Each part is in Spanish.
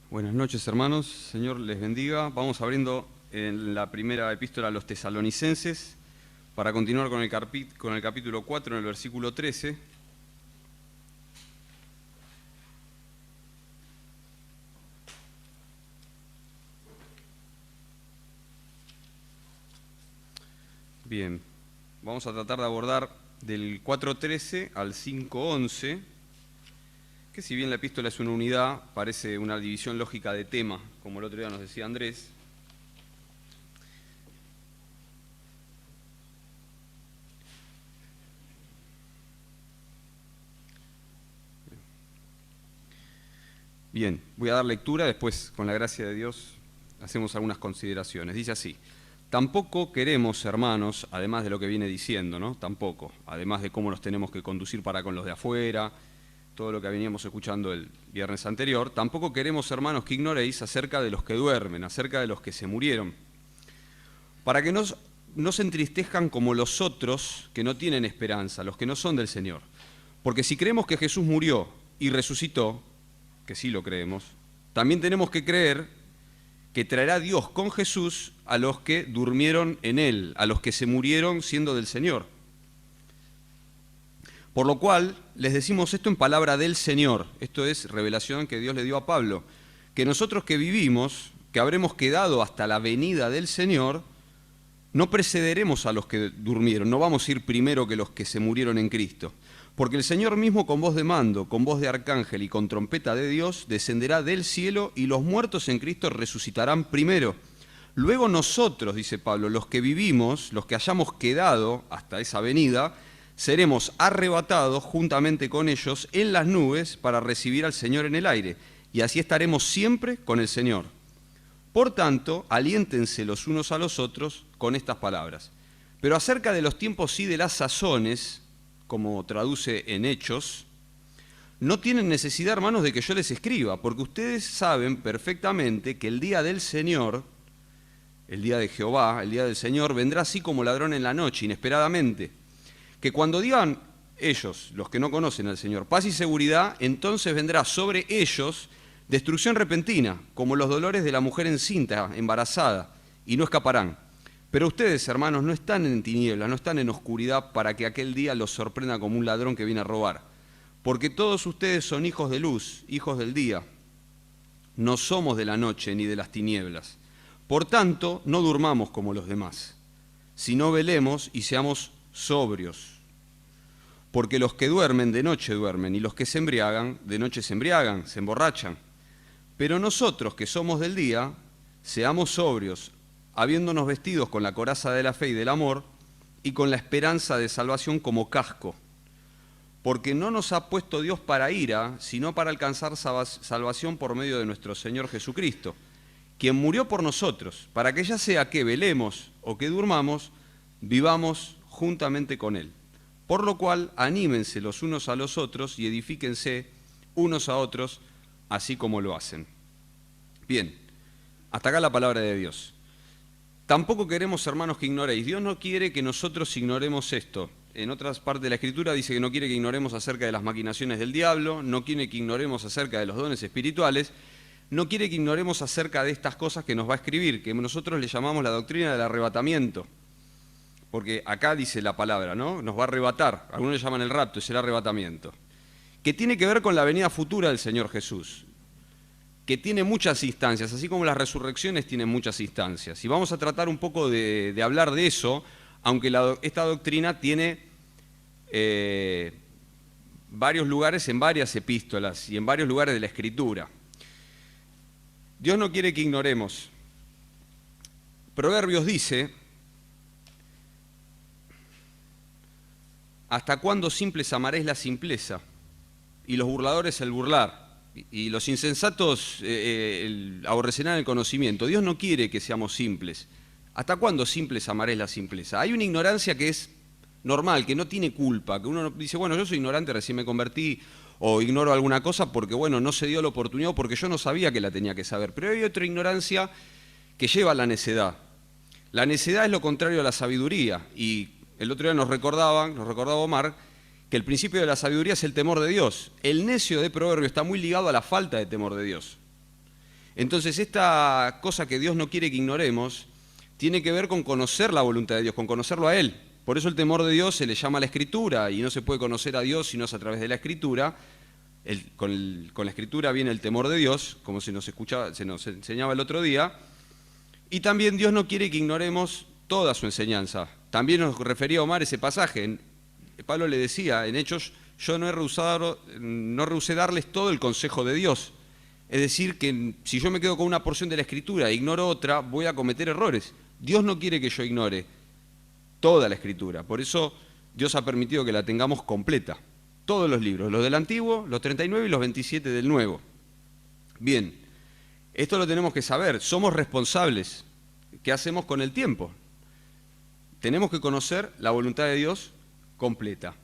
Buenas noches, hermanos. Señor les bendiga. Vamos abriendo en la primera epístola a los tesalonicenses para continuar con el capítulo 4 en el versículo 13. Bien, vamos a tratar de abordar del 4.13 al 5.11, que si bien la epístola es una unidad, parece una división lógica de tema, como el otro día nos decía Andrés. Bien, voy a dar lectura, después, con la gracia de Dios, hacemos algunas consideraciones. Dice así: tampoco queremos, hermanos, además de lo que viene diciendo, ¿no? Tampoco, además de cómo nos tenemos que conducir para con los de afuera, todo lo que veníamos escuchando el viernes anterior, tampoco queremos, hermanos, que ignoréis acerca de los que duermen, acerca de los que se murieron, para que no se entristezcan como los otros que no tienen esperanza, los que no son del Señor. Porque si creemos que Jesús murió y resucitó, que sí lo creemos, también tenemos que creer que traerá Dios con Jesús a los que durmieron en Él, a los que se murieron siendo del Señor. Por lo cual, les decimos esto en palabra del Señor, esto es revelación que Dios le dio a Pablo, que nosotros que vivimos, que habremos quedado hasta la venida del Señor, no precederemos a los que durmieron, no vamos a ir primero que los que se murieron en Cristo. Porque el Señor mismo con voz de mando, con voz de arcángel y con trompeta de Dios, descenderá del cielo y los muertos en Cristo resucitarán primero. Luego nosotros, dice Pablo, los que vivimos, los que hayamos quedado hasta esa venida, seremos arrebatados juntamente con ellos en las nubes para recibir al Señor en el aire, y así estaremos siempre con el Señor. Por tanto, aliéntense los unos a los otros con estas palabras. Pero acerca de los tiempos y de las sazones, como traduce en Hechos, no tienen necesidad, hermanos, de que yo les escriba, porque ustedes saben perfectamente que el día del Señor, el día de Jehová, el día del Señor, vendrá así como ladrón en la noche, inesperadamente. Que cuando digan ellos, los que no conocen al Señor, paz y seguridad, entonces vendrá sobre ellos destrucción repentina, como los dolores de la mujer encinta, embarazada, y no escaparán. Pero ustedes, hermanos, no están en tinieblas, no están en oscuridad para que aquel día los sorprenda como un ladrón que viene a robar. Porque todos ustedes son hijos de luz, hijos del día. No somos de la noche ni de las tinieblas. Por tanto, no durmamos como los demás, sino velemos y seamos sobrios. Porque los que duermen de noche duermen, y los que se embriagan de noche se embriagan, se emborrachan. Pero nosotros que somos del día, seamos sobrios, habiéndonos vestidos con la coraza de la fe y del amor, y con la esperanza de salvación como casco. Porque no nos ha puesto Dios para ira, sino para alcanzar salvación por medio de nuestro Señor Jesucristo, quien murió por nosotros, para que ya sea que velemos o que durmamos, vivamos juntamente con Él. Por lo cual, anímense los unos a los otros y edifíquense unos a otros, así como lo hacen. Bien, hasta acá la palabra de Dios. Tampoco queremos, hermanos, que ignoréis. Dios no quiere que nosotros ignoremos esto. En otras partes de la Escritura dice que no quiere que ignoremos acerca de las maquinaciones del diablo, no quiere que ignoremos acerca de los dones espirituales, no quiere que ignoremos acerca de estas cosas que nos va a escribir, que nosotros le llamamos la doctrina del arrebatamiento. Porque acá dice la palabra, ¿no? Nos va a arrebatar, algunos le llaman el rapto, es el arrebatamiento. Que tiene que ver con la venida futura del Señor Jesús, que tiene muchas instancias, así como las resurrecciones tienen muchas instancias. Y vamos a tratar un poco de hablar de eso, aunque esta doctrina tiene varios lugares en varias epístolas y en varios lugares de la Escritura. Dios no quiere que ignoremos. Proverbios dice: ¿hasta cuándo simples amaréis la simpleza y los burladores el burlar? Y los insensatos aborrecerán el conocimiento. Dios no quiere que seamos simples. ¿Hasta cuándo simples amaréis la simpleza? Hay una ignorancia que es normal, que no tiene culpa, que uno dice, bueno, yo soy ignorante, recién me convertí, o ignoro alguna cosa porque, bueno, no se dio la oportunidad o porque yo no sabía que la tenía que saber. Pero hay otra ignorancia que lleva a la necedad. La necedad es lo contrario a la sabiduría. Y el otro día nos recordaba Omar, que el principio de la sabiduría es el temor de Dios. El necio de Proverbio está muy ligado a la falta de temor de Dios. Entonces, esta cosa que Dios no quiere que ignoremos tiene que ver con conocer la voluntad de Dios, con conocerlo a Él. Por eso el temor de Dios se le llama la Escritura, y no se puede conocer a Dios si no es a través de la Escritura. Con la Escritura viene el temor de Dios, como se nos enseñaba el otro día. Y también Dios no quiere que ignoremos toda su enseñanza. También nos refería Omar ese pasaje. Pablo le decía en Hechos, yo no rehusé darles todo el consejo de Dios. Es decir, que si yo me quedo con una porción de la Escritura e ignoro otra, voy a cometer errores. Dios no quiere que yo ignore toda la Escritura. Por eso Dios ha permitido que la tengamos completa. Todos los libros, los del Antiguo, los 39 y los 27 del Nuevo. Bien, esto lo tenemos que saber. Somos responsables. ¿Qué hacemos con el tiempo? Tenemos que conocer la voluntad de Dios completa.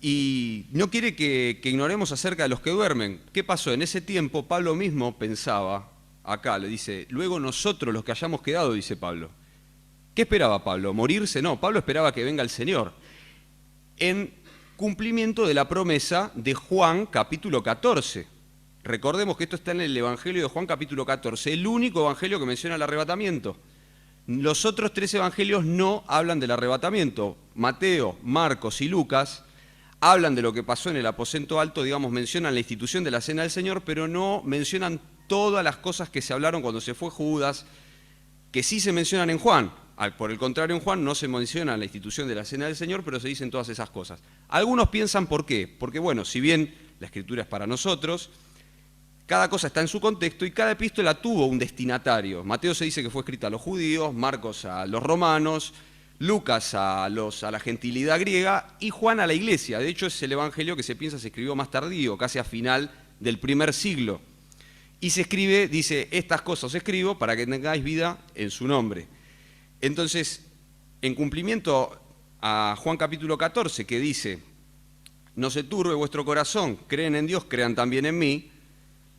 Y no quiere que ignoremos acerca de los que duermen. ¿Qué pasó? En ese tiempo Pablo mismo pensaba, acá le dice, luego nosotros los que hayamos quedado, dice Pablo. ¿Qué esperaba Pablo? ¿Morirse? No, Pablo esperaba que venga el Señor. En cumplimiento de la promesa de Juan capítulo 14. Recordemos que esto está en el Evangelio de Juan capítulo 14, el único evangelio que menciona el arrebatamiento. Los otros 3 evangelios no hablan del arrebatamiento. Mateo, Marcos y Lucas hablan de lo que pasó en el aposento alto, digamos, mencionan la institución de la Cena del Señor, pero no mencionan todas las cosas que se hablaron cuando se fue Judas, que sí se mencionan en Juan. Por el contrario, en Juan no se menciona la institución de la Cena del Señor, pero se dicen todas esas cosas. Algunos piensan por qué. Porque, bueno, si bien la Escritura es para nosotros, cada cosa está en su contexto y cada epístola tuvo un destinatario. Mateo se dice que fue escrita a los judíos, Marcos a los romanos, Lucas a la gentilidad griega y Juan a la iglesia. De hecho, es el evangelio que se piensa se escribió más tardío, casi a final del primer siglo. Y se escribe, dice, estas cosas escribo para que tengáis vida en su nombre. Entonces, en cumplimiento a Juan capítulo 14, que dice, no se turbe vuestro corazón, creen en Dios, crean también en mí,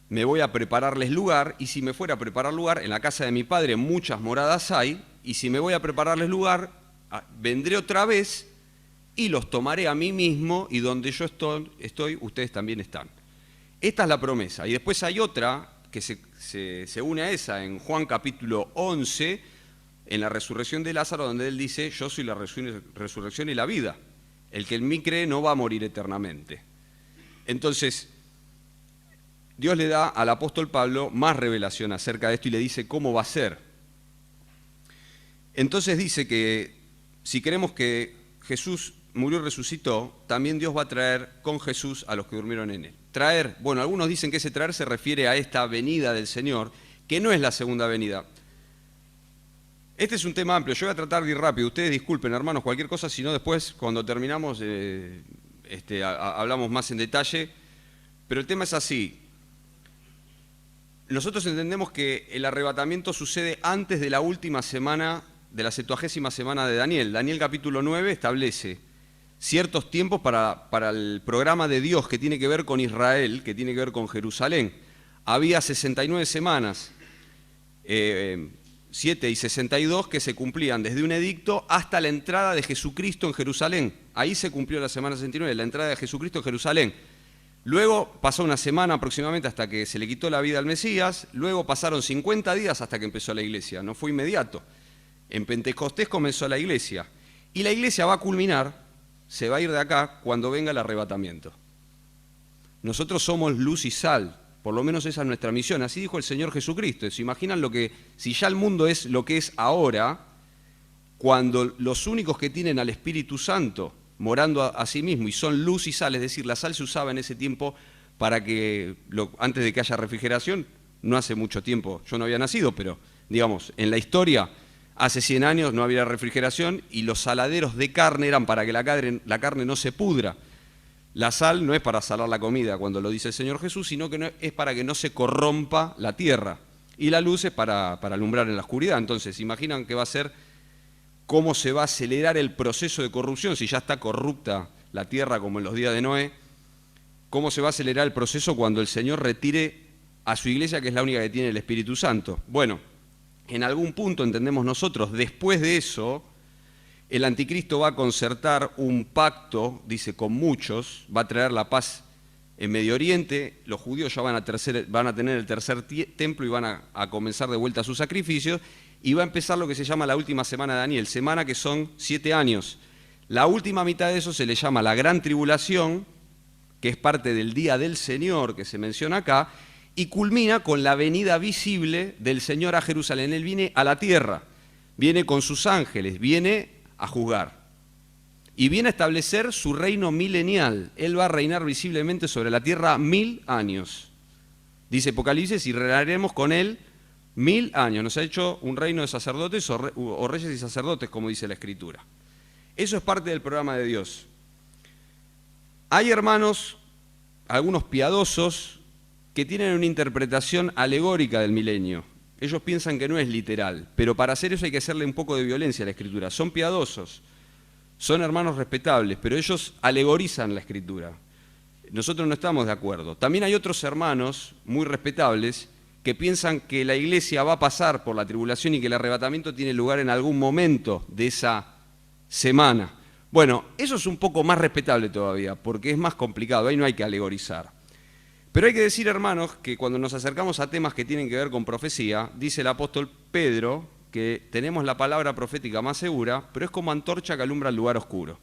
me voy a prepararles lugar, y si me fuera a preparar lugar, en la casa de mi Padre muchas moradas hay, y si me voy a prepararles lugar, vendré otra vez y los tomaré a mí mismo, y donde yo estoy, ustedes también están. Esta es la promesa. Y después hay otra que se une a esa en Juan capítulo 11, en la resurrección de Lázaro, donde él dice, yo soy la resurrección y la vida. El que en mí cree no va a morir eternamente. Entonces, Dios le da al apóstol Pablo más revelación acerca de esto y le dice cómo va a ser. Entonces dice que si queremos que Jesús murió y resucitó, también Dios va a traer con Jesús a los que durmieron en él. Traer, bueno, algunos dicen que ese traer se refiere a esta venida del Señor, que no es la segunda venida. Este es un tema amplio, yo voy a tratar de ir rápido. Ustedes disculpen, hermanos, cualquier cosa, si no después, cuando terminamos, hablamos más en detalle. Pero el tema es así. Nosotros entendemos que el arrebatamiento sucede antes de la última semana, de la 70ª semana de Daniel. Daniel capítulo 9 establece ciertos tiempos para el programa de Dios que tiene que ver con Israel, que tiene que ver con Jerusalén. Había 69 semanas, 7 y 62, que se cumplían desde un edicto hasta la entrada de Jesucristo en Jerusalén. Ahí se cumplió la semana 69, la entrada de Jesucristo en Jerusalén. Luego pasó una semana aproximadamente hasta que se le quitó la vida al Mesías, luego pasaron 50 días hasta que empezó la iglesia, no fue inmediato. En Pentecostés comenzó la iglesia, y la iglesia va a culminar, se va a ir de acá cuando venga el arrebatamiento. Nosotros somos luz y sal, por lo menos esa es nuestra misión, así dijo el Señor Jesucristo. ¿Se imaginan si ya el mundo es lo que es ahora, cuando los únicos que tienen al Espíritu Santo morando a sí mismo y son luz y sal, es decir, la sal se usaba en ese tiempo para que, antes de que haya refrigeración, no hace mucho tiempo, yo no había nacido, pero digamos, en la historia, hace 100 años no había refrigeración y los saladeros de carne eran para que la carne no se pudra. La sal no es para salar la comida, cuando lo dice el Señor Jesús, sino que es para que no se corrompa la tierra. Y la luz es para alumbrar en la oscuridad. Entonces, imaginan que va a ser cómo se va a acelerar el proceso de corrupción, si ya está corrupta la tierra como en los días de Noé, cómo se va a acelerar el proceso cuando el Señor retire a su iglesia, que es la única que tiene el Espíritu Santo. Bueno, en algún punto entendemos nosotros, después de eso, el anticristo va a concertar un pacto, dice, con muchos, va a traer la paz En Medio Oriente, los judíos ya van a tener el tercer templo y van a comenzar de vuelta sus sacrificios, y va a empezar lo que se llama la última semana de Daniel, semana que son 7 años. La última mitad de eso se le llama la Gran Tribulación, que es parte del Día del Señor que se menciona acá, y culmina con la venida visible del Señor a Jerusalén. Él viene a la tierra, viene con sus ángeles, viene a juzgar. Y viene a establecer su reino milenial. Él va a reinar visiblemente sobre la tierra 1000 años. Dice Apocalipsis, y reinaremos con él 1000 años. Nos ha hecho un reino de sacerdotes o reyes y sacerdotes, como dice la Escritura. Eso es parte del programa de Dios. Hay hermanos, algunos piadosos, que tienen una interpretación alegórica del milenio. Ellos piensan que no es literal, pero para hacer eso hay que hacerle un poco de violencia a la Escritura. Son piadosos, son hermanos respetables, pero ellos alegorizan la Escritura. Nosotros no estamos de acuerdo. También hay otros hermanos muy respetables que piensan que la iglesia va a pasar por la tribulación y que el arrebatamiento tiene lugar en algún momento de esa semana. Bueno, eso es un poco más respetable todavía, porque es más complicado, ahí no hay que alegorizar. Pero hay que decir, hermanos, que cuando nos acercamos a temas que tienen que ver con profecía, dice el apóstol Pedro que tenemos la palabra profética más segura, pero es como antorcha que alumbra el lugar oscuro.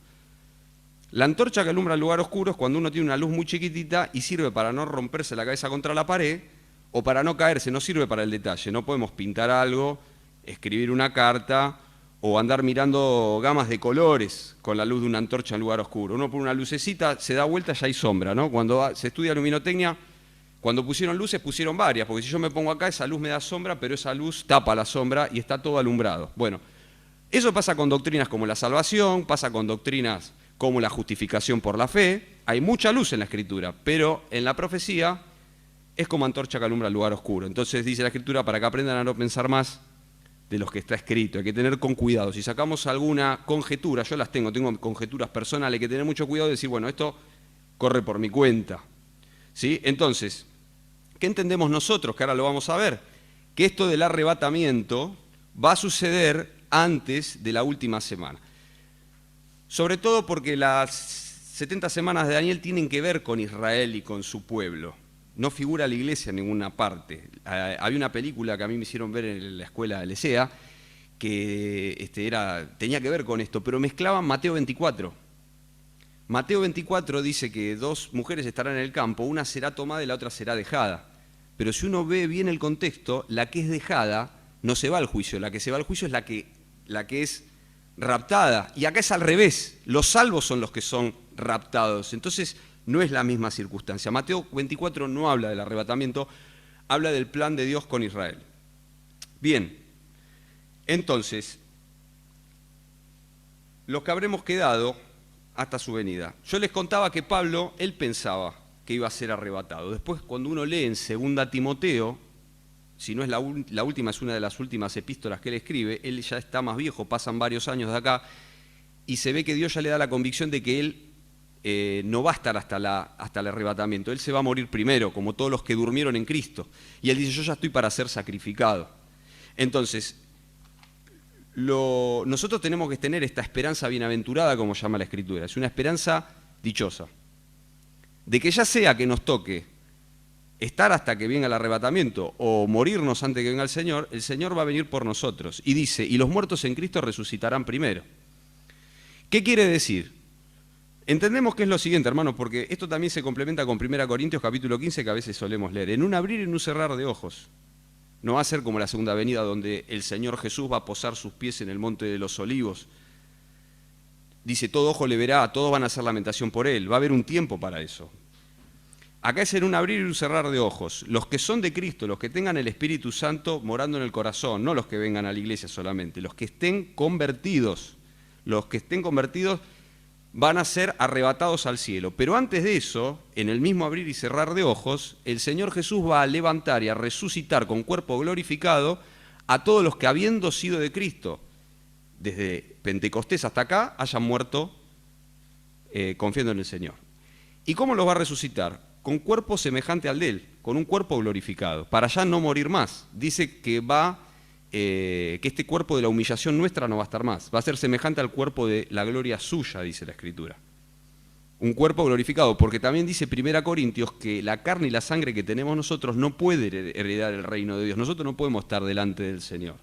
La antorcha que alumbra el lugar oscuro es cuando uno tiene una luz muy chiquitita y sirve para no romperse la cabeza contra la pared o para no caerse, no sirve para el detalle. No podemos pintar algo, escribir una carta o andar mirando gamas de colores con la luz de una antorcha en lugar oscuro. Uno pone una lucecita, se da vuelta, ya hay sombra, ¿no? Cuando se estudia luminotecnia, cuando pusieron luces, pusieron varias, porque si yo me pongo acá, esa luz me da sombra, pero esa luz tapa la sombra y está todo alumbrado. Bueno, eso pasa con doctrinas como la salvación, pasa con doctrinas como la justificación por la fe. Hay mucha luz en la Escritura, pero en la profecía es como antorcha que alumbra el lugar oscuro. Entonces dice la Escritura, para que aprendan a no pensar más de los que está escrito, hay que tener con cuidado. Si sacamos alguna conjetura, yo las tengo conjeturas personales, hay que tener mucho cuidado y decir, bueno, esto corre por mi cuenta. ¿Sí? Entonces, ¿qué entendemos nosotros? Que ahora lo vamos a ver. Que esto del arrebatamiento va a suceder antes de la última semana. Sobre todo porque las 70 semanas de Daniel tienen que ver con Israel y con su pueblo. No figura la iglesia en ninguna parte. Había una película que a mí me hicieron ver en la escuela de Lecea que tenía que ver con esto, pero mezclaban Mateo 24. Mateo 24 dice que 2 mujeres estarán en el campo, una será tomada y la otra será dejada. Pero si uno ve bien el contexto, la que es dejada no se va al juicio, la que se va al juicio es la que es raptada. Y acá es al revés, los salvos son los que son raptados. Entonces no es la misma circunstancia. Mateo 24 no habla del arrebatamiento, habla del plan de Dios con Israel. Bien, entonces, los que habremos quedado hasta su venida. Yo les contaba que Pablo, él pensaba que iba a ser arrebatado. Después, cuando uno lee en 2 Timoteo, si no es la última, es una de las últimas epístolas que él escribe, él ya está más viejo, pasan varios años de acá, y se ve que Dios ya le da la convicción de que él no va a estar hasta el arrebatamiento. Él se va a morir primero, como todos los que durmieron en Cristo. Y él dice, yo ya estoy para ser sacrificado. Entonces, nosotros tenemos que tener esta esperanza bienaventurada, como llama la Escritura. Es una esperanza dichosa. De que ya sea que nos toque estar hasta que venga el arrebatamiento o morirnos antes que venga el Señor va a venir por nosotros. Y dice, y los muertos en Cristo resucitarán primero. ¿Qué quiere decir? Entendemos que es lo siguiente, hermanos, porque esto también se complementa con 1 Corintios capítulo 15, que a veces solemos leer. En un abrir y en un cerrar de ojos. No va a ser como la segunda venida donde el Señor Jesús va a posar sus pies en el monte de los olivos. Dice, todo ojo le verá, todos van a hacer lamentación por él. Va a haber un tiempo para eso. Acá es en un abrir y un cerrar de ojos. Los que son de Cristo, los que tengan el Espíritu Santo morando en el corazón, no los que vengan a la iglesia solamente, los que estén convertidos. Los que estén convertidos van a ser arrebatados al cielo. Pero antes de eso, en el mismo abrir y cerrar de ojos, el Señor Jesús va a levantar y a resucitar con cuerpo glorificado a todos los que, habiendo sido de Cristo, desde Pentecostés hasta acá, hayan muerto confiando en el Señor. ¿Y cómo los va a resucitar? Con cuerpo semejante al de Él, con un cuerpo glorificado, para ya no morir más. Dice que que este cuerpo de la humillación nuestra no va a estar más, va a ser semejante al cuerpo de la gloria suya, dice la Escritura. un cuerpo glorificado, porque también dice 1 Corintios que la carne y la sangre que tenemos nosotros no puede heredar el reino de Dios. Nosotros no podemos estar delante del Señor.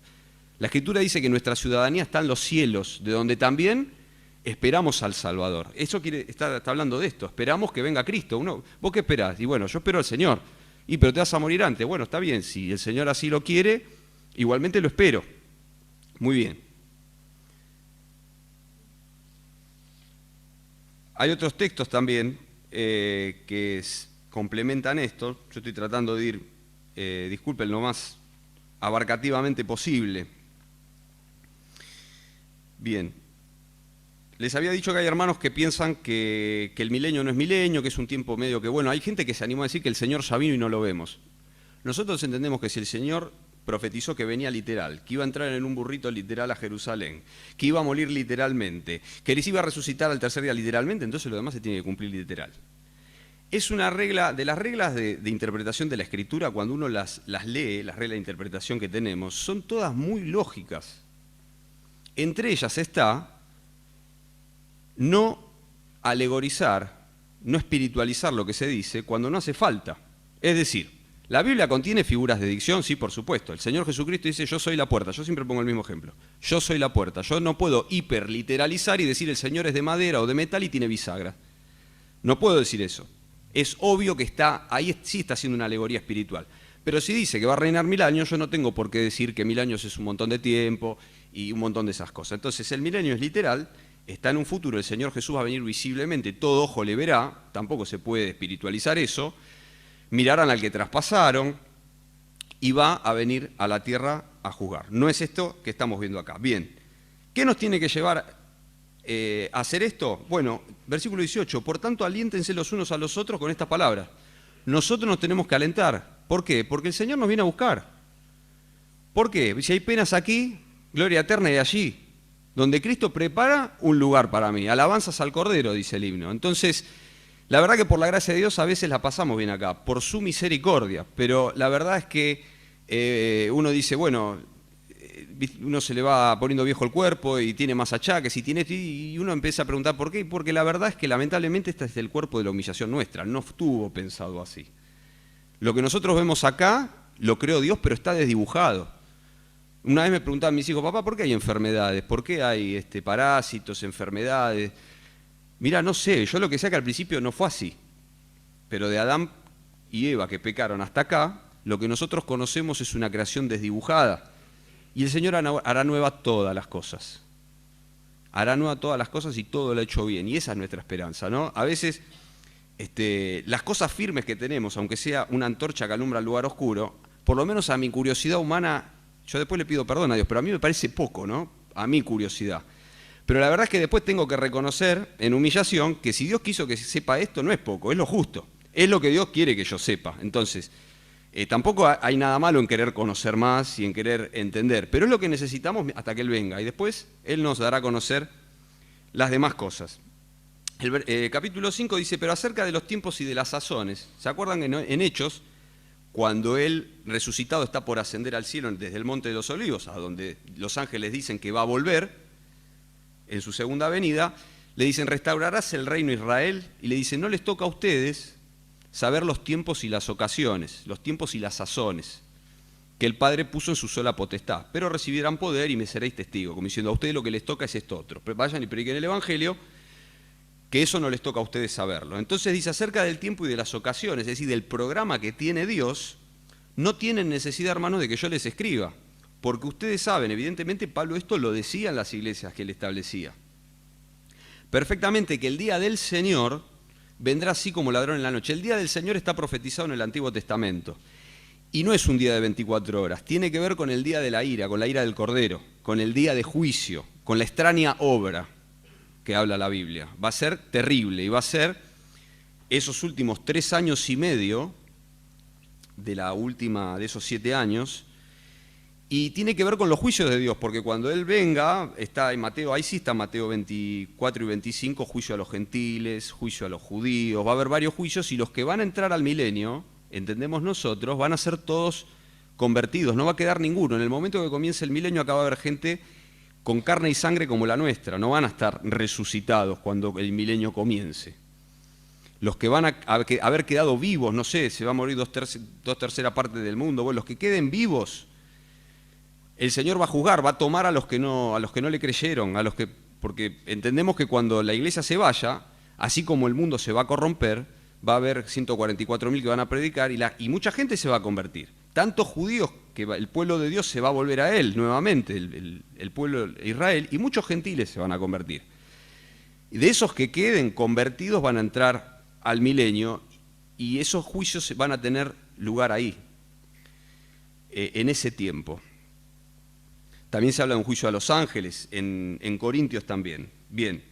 La Escritura dice que nuestra ciudadanía está en los cielos, de donde también esperamos al Salvador. Eso está hablando de esto, esperamos que venga Cristo. ¿Vos qué esperás? Y bueno, yo espero al Señor. Pero te vas a morir antes. Bueno, está bien, si el Señor así lo quiere, igualmente lo espero. Muy bien. Hay otros textos también que complementan esto. Yo estoy tratando de ir, disculpen, lo más abarcativamente posible. Bien. Les había dicho que hay hermanos que piensan que el milenio no es milenio, que es un tiempo medio que, bueno, hay gente que se animó a decir que el Señor ya vino y no lo vemos. Nosotros entendemos que si el Señor profetizó que venía literal, que iba a entrar en un burrito literal a Jerusalén, que iba a morir literalmente, que les iba a resucitar al tercer día literalmente, entonces lo demás se tiene que cumplir literal. Es una regla, de las reglas de interpretación de la Escritura, cuando uno las lee, las reglas de interpretación que tenemos, son todas muy lógicas. Entre ellas está no alegorizar, no espiritualizar lo que se dice cuando no hace falta. Es decir, ¿la Biblia contiene figuras de dicción? Sí, por supuesto. El Señor Jesucristo dice, yo soy la puerta. Yo siempre pongo el mismo ejemplo. Yo soy la puerta. Yo no puedo hiperliteralizar y decir el Señor es de madera o de metal y tiene bisagra. No puedo decir eso. Es obvio que ahí sí está haciendo una alegoría espiritual. Pero si dice que va a reinar 1000 años, yo no tengo por qué decir que 1000 años es un montón de tiempo y un montón de esas cosas. Entonces el milenio es literal. Está en un futuro, el Señor Jesús va a venir visiblemente, todo ojo le verá, tampoco se puede espiritualizar eso, mirarán al que traspasaron y va a venir a la tierra a juzgar. No es esto que estamos viendo acá. Bien, ¿qué nos tiene que llevar a hacer esto? Bueno, versículo 18, por tanto aliéntense los unos a los otros con estas palabras. Nosotros nos tenemos que alentar. ¿Por qué? Porque el Señor nos viene a buscar. ¿Por qué? Si hay penas aquí, gloria eterna hay allí. Donde Cristo prepara un lugar para mí. Alabanzas al Cordero, dice el himno. Entonces, la verdad que por la gracia de Dios a veces la pasamos bien acá, por su misericordia. Pero la verdad es que uno dice, bueno, uno se le va poniendo viejo el cuerpo y tiene más achaques y tiene esto, y uno empieza a preguntar por qué. Porque la verdad es que lamentablemente este es el cuerpo de la humillación nuestra. No estuvo pensado así. Lo que nosotros vemos acá, lo creó Dios, pero está desdibujado. Una vez me preguntaban mis hijos, papá, ¿por qué hay enfermedades? ¿Por qué hay parásitos, enfermedades? Mirá, no sé, yo lo que sé que al principio no fue así. Pero de Adán y Eva que pecaron hasta acá, lo que nosotros conocemos es una creación desdibujada. Y el Señor hará nueva todas las cosas. Hará nueva todas las cosas y todo lo ha hecho bien. Y esa es nuestra esperanza, ¿no? A veces las cosas firmes que tenemos, aunque sea una antorcha que alumbra el lugar oscuro, por lo menos a mi curiosidad humana, yo después le pido perdón a Dios, pero a mí me parece poco, ¿no? A mi curiosidad. Pero la verdad es que después tengo que reconocer, en humillación, que si Dios quiso que sepa esto, no es poco, es lo justo. Es lo que Dios quiere que yo sepa. Entonces, tampoco hay nada malo en querer conocer más y en querer entender, pero es lo que necesitamos hasta que Él venga. Y después Él nos dará a conocer las demás cosas. El capítulo 5 dice, pero acerca de los tiempos y de las sazones, ¿se acuerdan en Hechos? Cuando Él resucitado está por ascender al cielo desde el Monte de los Olivos, a donde los ángeles dicen que va a volver en su segunda venida, le dicen, restaurarás el reino de Israel, y le dicen, no les toca a ustedes saber los tiempos y las ocasiones, los tiempos y las sazones, que el Padre puso en su sola potestad, pero recibirán poder y me seréis testigos, como diciendo, a ustedes lo que les toca es esto otro, pero vayan y prediquen el Evangelio, que eso no les toca a ustedes saberlo. Entonces dice, acerca del tiempo y de las ocasiones, es decir, del programa que tiene Dios, no tienen necesidad, hermanos, de que yo les escriba, porque ustedes saben, evidentemente Pablo esto lo decía en las iglesias que él establecía, perfectamente que el día del Señor vendrá así como ladrón en la noche. El día del Señor está profetizado en el Antiguo Testamento, y no es un día de 24 horas, tiene que ver con el día de la ira, con la ira del Cordero, con el día de juicio, con la extraña obra que habla la Biblia. Va a ser terrible y va a ser esos últimos 3 años y medio de esos 7 años, y tiene que ver con los juicios de Dios, porque cuando Él venga, está en Mateo, ahí sí está Mateo 24 y 25, juicio a los gentiles, juicio a los judíos, va a haber varios juicios, y los que van a entrar al milenio, entendemos nosotros, van a ser todos convertidos, no va a quedar ninguno. En el momento que comience el milenio acá va a haber gente con carne y sangre como la nuestra, no van a estar resucitados cuando el milenio comience. los que van a haber quedado vivos, no sé, se va a morir dos terceras partes del mundo, bueno, los que queden vivos, el Señor va a juzgar, va a tomar a los que no le creyeron, porque entendemos que cuando la iglesia se vaya, así como el mundo se va a corromper, va a haber 144.000 que van a predicar y mucha gente se va a convertir. Tantos judíos que el pueblo de Dios se va a volver a Él nuevamente, el pueblo de Israel, y muchos gentiles se van a convertir. Y de esos que queden convertidos van a entrar al milenio y esos juicios van a tener lugar ahí, en ese tiempo. También se habla de un juicio a los ángeles, en Corintios también. Bien.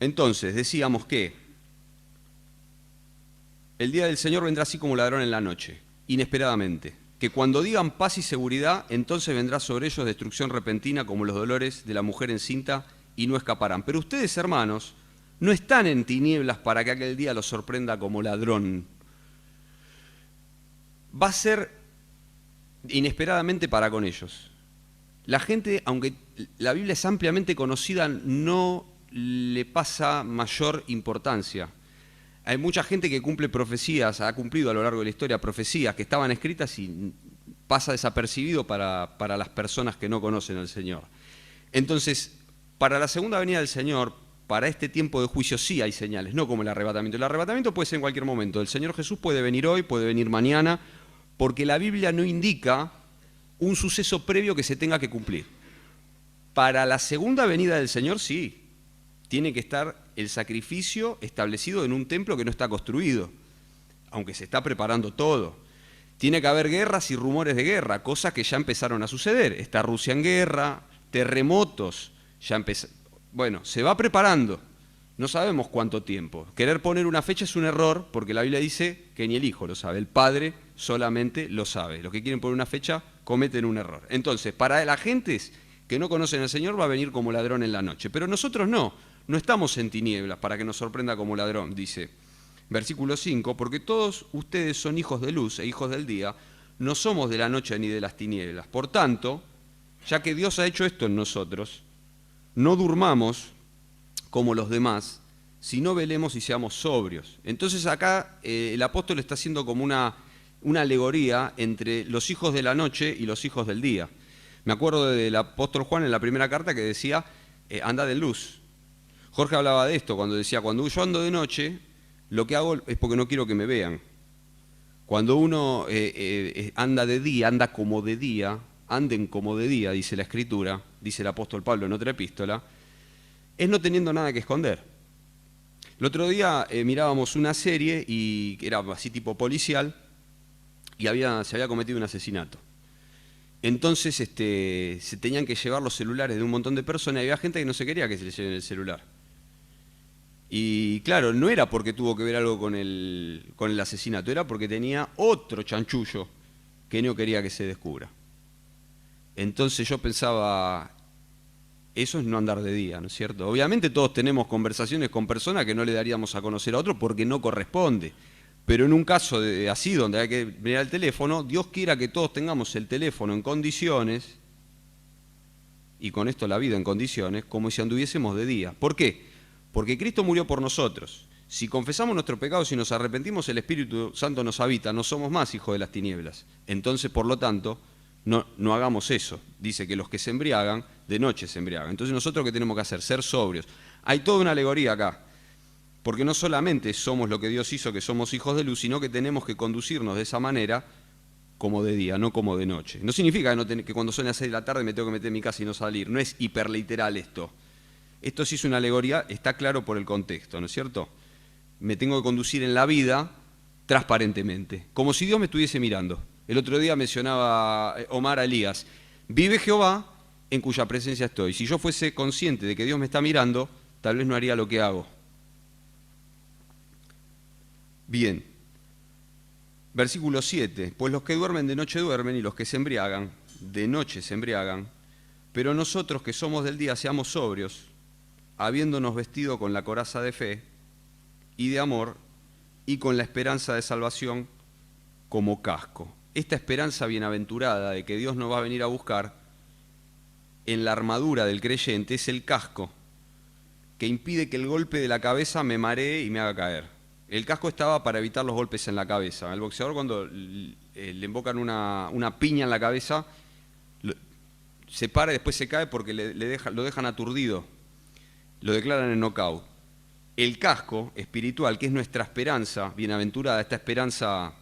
Entonces, decíamos que el día del Señor vendrá así como ladrón en la noche, inesperadamente. Que cuando digan paz y seguridad, entonces vendrá sobre ellos destrucción repentina como los dolores de la mujer encinta y no escaparán. Pero ustedes, hermanos, no están en tinieblas para que aquel día los sorprenda como ladrón. Va a ser inesperadamente para con ellos. La gente, aunque la Biblia es ampliamente conocida, no le pasa mayor importancia. Hay mucha gente que cumple profecías, ha cumplido a lo largo de la historia profecías que estaban escritas y pasa desapercibido para las personas que no conocen al Señor. Entonces, para la segunda venida del Señor, para este tiempo de juicio sí hay señales, no como el arrebatamiento. El arrebatamiento puede ser en cualquier momento. El Señor Jesús puede venir hoy, puede venir mañana, porque la Biblia no indica un suceso previo que se tenga que cumplir. Para la segunda venida del Señor sí. Tiene que estar el sacrificio establecido en un templo que no está construido, aunque se está preparando todo. Tiene que haber guerras y rumores de guerra, cosas que ya empezaron a suceder. Está Rusia en guerra, terremotos, ya empezaron. Bueno, se va preparando, no sabemos cuánto tiempo. Querer poner una fecha es un error, porque la Biblia dice que ni el Hijo lo sabe, el Padre solamente lo sabe. Los que quieren poner una fecha cometen un error. Entonces, para la gente que no conocen al Señor va a venir como ladrón en la noche, pero nosotros no estamos en tinieblas para que nos sorprenda como ladrón, dice. Versículo 5, porque todos ustedes son hijos de luz e hijos del día, no somos de la noche ni de las tinieblas. Por tanto, ya que Dios ha hecho esto en nosotros, no durmamos como los demás, sino velemos y seamos sobrios. Entonces acá el apóstol está haciendo como una alegoría entre los hijos de la noche y los hijos del día. Me acuerdo del apóstol Juan en la primera carta que decía, andad en luz. Jorge hablaba de esto cuando decía, cuando yo ando de noche, lo que hago es porque no quiero que me vean. Cuando uno anda de día, anda como de día, anden como de día, dice la Escritura, dice el apóstol Pablo en otra epístola, es no teniendo nada que esconder. El otro día mirábamos una serie y era así tipo policial y se había cometido un asesinato. Entonces se tenían que llevar los celulares de un montón de personas y había gente que no se quería que se le lleven el celular. Y claro, no era porque tuvo que ver algo con el asesinato, era porque tenía otro chanchullo que no quería que se descubra. Entonces yo pensaba, eso es no andar de día, ¿no es cierto? Obviamente todos tenemos conversaciones con personas que no le daríamos a conocer a otro porque no corresponde. Pero en un caso así, donde hay que mirar el teléfono, Dios quiera que todos tengamos el teléfono en condiciones, y con esto la vida en condiciones, como si anduviésemos de día. ¿Por qué? Porque Cristo murió por nosotros. Si confesamos nuestros pecados y nos arrepentimos, el Espíritu Santo nos habita, no somos más hijos de las tinieblas. Entonces, por lo tanto, no hagamos eso. Dice que los que se embriagan, de noche se embriagan. Entonces, ¿nosotros qué tenemos que hacer? Ser sobrios. Hay toda una alegoría acá. Porque no solamente somos lo que Dios hizo, que somos hijos de luz, sino que tenemos que conducirnos de esa manera como de día, no como de noche. No significa que cuando son las 6 de la tarde me tengo que meter en mi casa y no salir. No es hiperliteral esto. Esto sí es una alegoría, está claro por el contexto, ¿no es cierto? Me tengo que conducir en la vida transparentemente, como si Dios me estuviese mirando. El otro día mencionaba Omar a Elías, vive Jehová en cuya presencia estoy. Si yo fuese consciente de que Dios me está mirando, tal vez no haría lo que hago. Bien, versículo 7, pues los que duermen de noche duermen y los que se embriagan, de noche se embriagan, pero nosotros que somos del día seamos sobrios, habiéndonos vestido con la coraza de fe y de amor y con la esperanza de salvación como casco. Esta esperanza bienaventurada de que Dios nos va a venir a buscar en la armadura del creyente es el casco que impide que el golpe de la cabeza me maree y me haga caer. El casco estaba para evitar los golpes en la cabeza. El boxeador, cuando le invocan una piña en la cabeza, se para y después se cae porque lo dejan aturdido. Lo declaran en knockout. El casco espiritual, que es nuestra esperanza bienaventurada, esta esperanza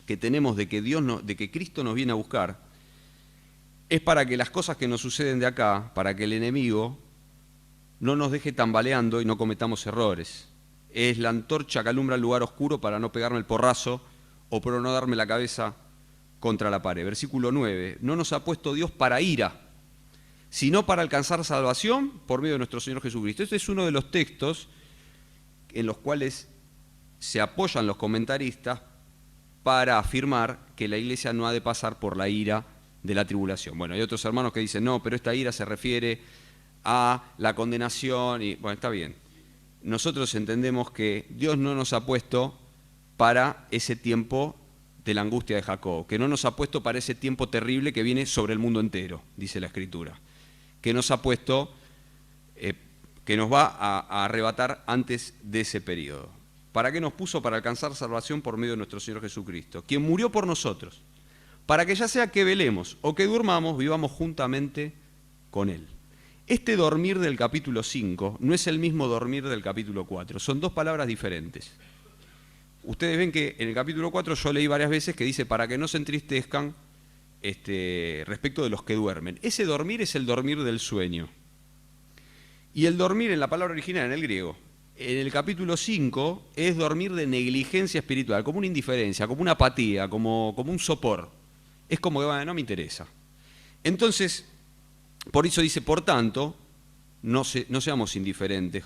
que tenemos de que Cristo nos viene a buscar, es para que las cosas que nos suceden de acá, para que el enemigo no nos deje tambaleando y no cometamos errores. Es la antorcha que alumbra el lugar oscuro para no pegarme el porrazo o para no darme la cabeza contra la pared. Versículo 9. No nos ha puesto Dios para ira, sino para alcanzar salvación por medio de nuestro Señor Jesucristo. Este es uno de los textos en los cuales se apoyan los comentaristas para afirmar que la iglesia no ha de pasar por la ira de la tribulación. Bueno, hay otros hermanos que dicen, no, pero esta ira se refiere a la condenación, y bueno, está bien. Nosotros entendemos que Dios no nos ha puesto para ese tiempo de la angustia de Jacob, que no nos ha puesto para ese tiempo terrible que viene sobre el mundo entero, dice la Escritura, que nos ha puesto, que nos va a arrebatar antes de ese periodo. ¿Para qué nos puso? Para alcanzar salvación por medio de nuestro Señor Jesucristo, quien murió por nosotros, para que ya sea que velemos o que durmamos, vivamos juntamente con Él. Este dormir del capítulo 5 no es el mismo dormir del capítulo 4, son dos palabras diferentes. Ustedes ven que en el capítulo 4 yo leí varias veces que dice para que no se entristezcan respecto de los que duermen. Ese dormir es el dormir del sueño. Y el dormir en la palabra original, en el griego, en el capítulo 5 es dormir de negligencia espiritual, como una indiferencia, como una apatía, como un sopor. Es como que bueno, no me interesa. Entonces, por eso dice, por tanto, no seamos indiferentes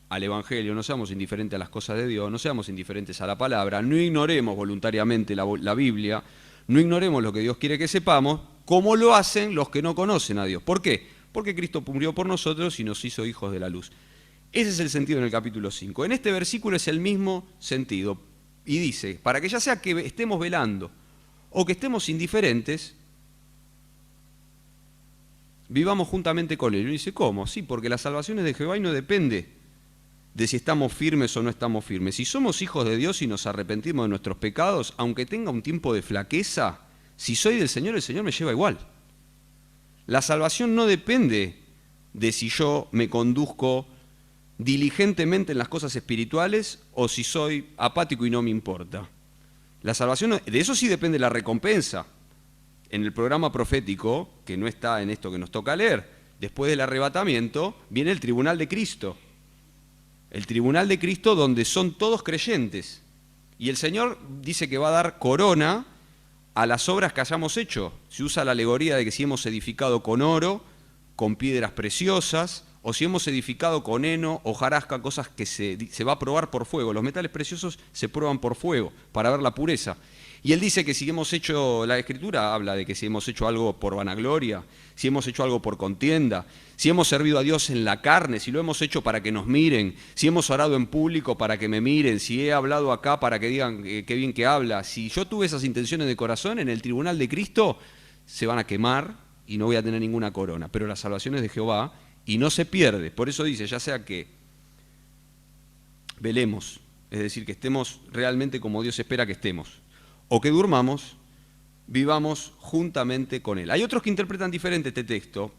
al Evangelio, no seamos indiferentes a las cosas de Dios, no seamos indiferentes a la palabra, no ignoremos voluntariamente la Biblia, no ignoremos lo que Dios quiere que sepamos, como lo hacen los que no conocen a Dios. ¿Por qué? Porque Cristo murió por nosotros y nos hizo hijos de la luz. Ese es el sentido en el capítulo 5. En este versículo es el mismo sentido. Y dice, para que ya sea que estemos velando o que estemos indiferentes, vivamos juntamente con Él. Y dice, ¿cómo? Sí, porque la salvación es de Jehová y no depende de si estamos firmes o no estamos firmes. Si somos hijos de Dios y nos arrepentimos de nuestros pecados, aunque tenga un tiempo de flaqueza, si soy del Señor, el Señor me lleva igual. La salvación no depende de si yo me conduzco diligentemente en las cosas espirituales o si soy apático y no me importa. La salvación, de eso sí depende la recompensa. En el programa profético, que no está en esto que nos toca leer, después del arrebatamiento, viene el tribunal de Cristo. El tribunal de Cristo donde son todos creyentes. Y el Señor dice que va a dar corona a las obras que hayamos hecho. Se usa la alegoría de que si hemos edificado con oro, con piedras preciosas, o si hemos edificado con heno, hojarasca, cosas que se va a probar por fuego. Los metales preciosos se prueban por fuego para ver la pureza. Y él dice que si hemos hecho, la Escritura habla de que si hemos hecho algo por vanagloria, si hemos hecho algo por contienda, si hemos servido a Dios en la carne, si lo hemos hecho para que nos miren, si hemos orado en público para que me miren, si he hablado acá para que digan qué bien que habla, si yo tuve esas intenciones de corazón, en el tribunal de Cristo se van a quemar y no voy a tener ninguna corona. Pero la salvación es de Jehová y no se pierde. Por eso dice, ya sea que velemos, es decir, que estemos realmente como Dios espera que estemos, o que durmamos, vivamos juntamente con Él. Hay otros que interpretan diferente este texto,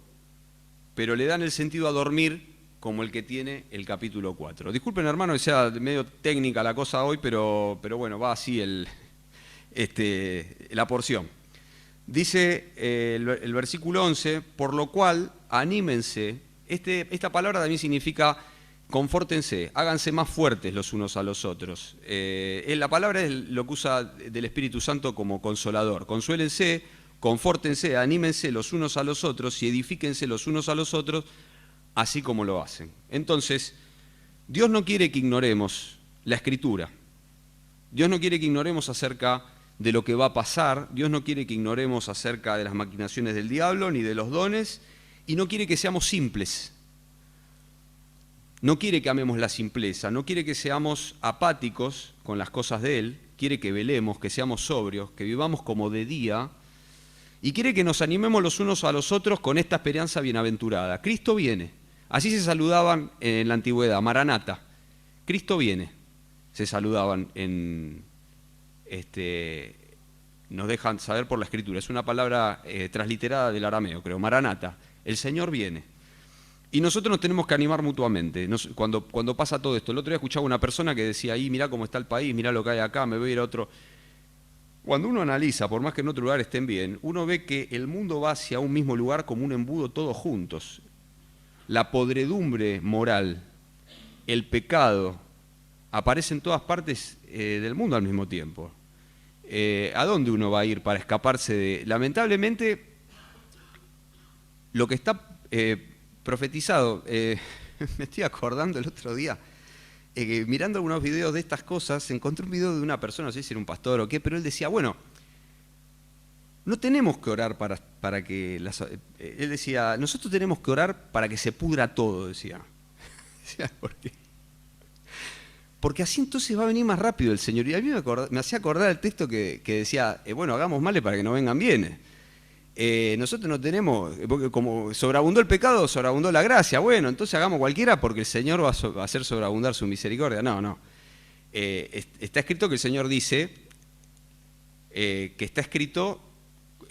pero le dan el sentido a dormir como el que tiene el capítulo 4. Disculpen, hermano, que sea medio técnica la cosa hoy, pero bueno, va así la porción. Dice el versículo 11, por lo cual, anímense. Esta palabra también significa confórtense, háganse más fuertes los unos a los otros. La palabra es lo que usa del Espíritu Santo como consolador. Consuélense, confórtense, anímense los unos a los otros y edifíquense los unos a los otros, así como lo hacen. Entonces, Dios no quiere que ignoremos la Escritura. Dios no quiere que ignoremos acerca de lo que va a pasar. Dios no quiere que ignoremos acerca de las maquinaciones del diablo ni de los dones, y no quiere que seamos simples. No quiere que amemos la simpleza, no quiere que seamos apáticos con las cosas de Él, quiere que velemos, que seamos sobrios, que vivamos como de día, y quiere que nos animemos los unos a los otros con esta esperanza bienaventurada. Cristo viene, Así se saludaban en la antigüedad, Maranata, Cristo viene, se saludaban nos dejan saber por la Escritura, es una palabra transliterada del arameo, creo, Maranata, el Señor viene. Y nosotros nos tenemos que animar mutuamente, cuando pasa todo esto. El otro día escuchaba una persona que decía, ahí mirá cómo está el país, mirá lo que hay acá, me voy a ir a otro. Cuando uno analiza, por más que en otro lugar estén bien, uno ve que el mundo va hacia un mismo lugar como un embudo todos juntos. La podredumbre moral, el pecado, aparece en todas partes del mundo al mismo tiempo. ¿A dónde uno va a ir para escaparse de...? Lamentablemente, lo que está profetizado, me estoy acordando el otro día, mirando algunos videos de estas cosas, encontré un video de una persona, no sé si era un pastor o qué, pero él decía, bueno, no tenemos que orar para que... él decía, nosotros tenemos que orar para que se pudra todo, decía. ¿Por qué? Porque así entonces va a venir más rápido el Señor. Y a mí me hacía acordar el texto que decía, bueno, hagamos males para que no vengan bienes. Nosotros no tenemos, porque como sobreabundó el pecado, sobreabundó la gracia. Bueno, entonces hagamos cualquiera porque el Señor va a hacer sobreabundar su misericordia. No. Está escrito que el Señor dice que está escrito,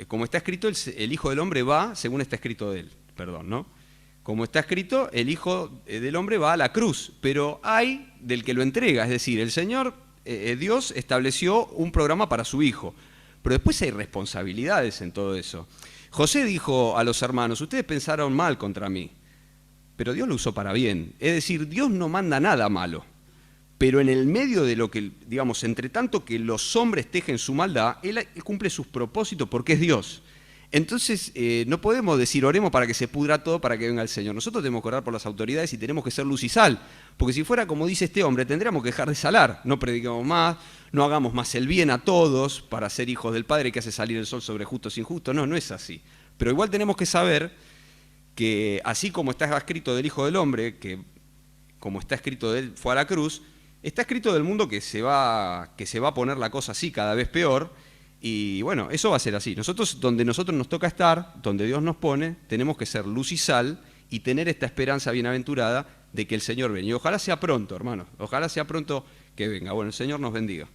como está escrito, el Hijo del Hombre va, según está escrito de él, perdón, ¿no? Como está escrito, el Hijo del Hombre va a la cruz, pero hay del que lo entrega, es decir, el Señor, Dios estableció un programa para su Hijo, pero después hay responsabilidades en todo eso. José dijo a los hermanos, ustedes pensaron mal contra mí, pero Dios lo usó para bien, es decir, Dios no manda nada malo, pero en el medio de lo que, digamos, entre tanto que los hombres tejen su maldad, Él cumple sus propósitos porque es Dios. Entonces, no podemos decir, oremos para que se pudra todo para que venga el Señor. Nosotros tenemos que orar por las autoridades y tenemos que ser luz y sal. Porque si fuera como dice este hombre, tendríamos que dejar de salar. No prediquemos más, no hagamos más el bien a todos para ser hijos del Padre que hace salir el sol sobre justos e injustos. No es así. Pero igual tenemos que saber que así como está escrito del Hijo del Hombre, que como está escrito de él fue a la cruz, está escrito del mundo que se va a poner la cosa así cada vez peor. Y bueno, eso va a ser así. Donde nosotros nos toca estar, donde Dios nos pone, tenemos que ser luz y sal y tener esta esperanza bienaventurada de que el Señor venga. Y ojalá sea pronto, hermanos. Ojalá sea pronto que venga. Bueno, el Señor nos bendiga.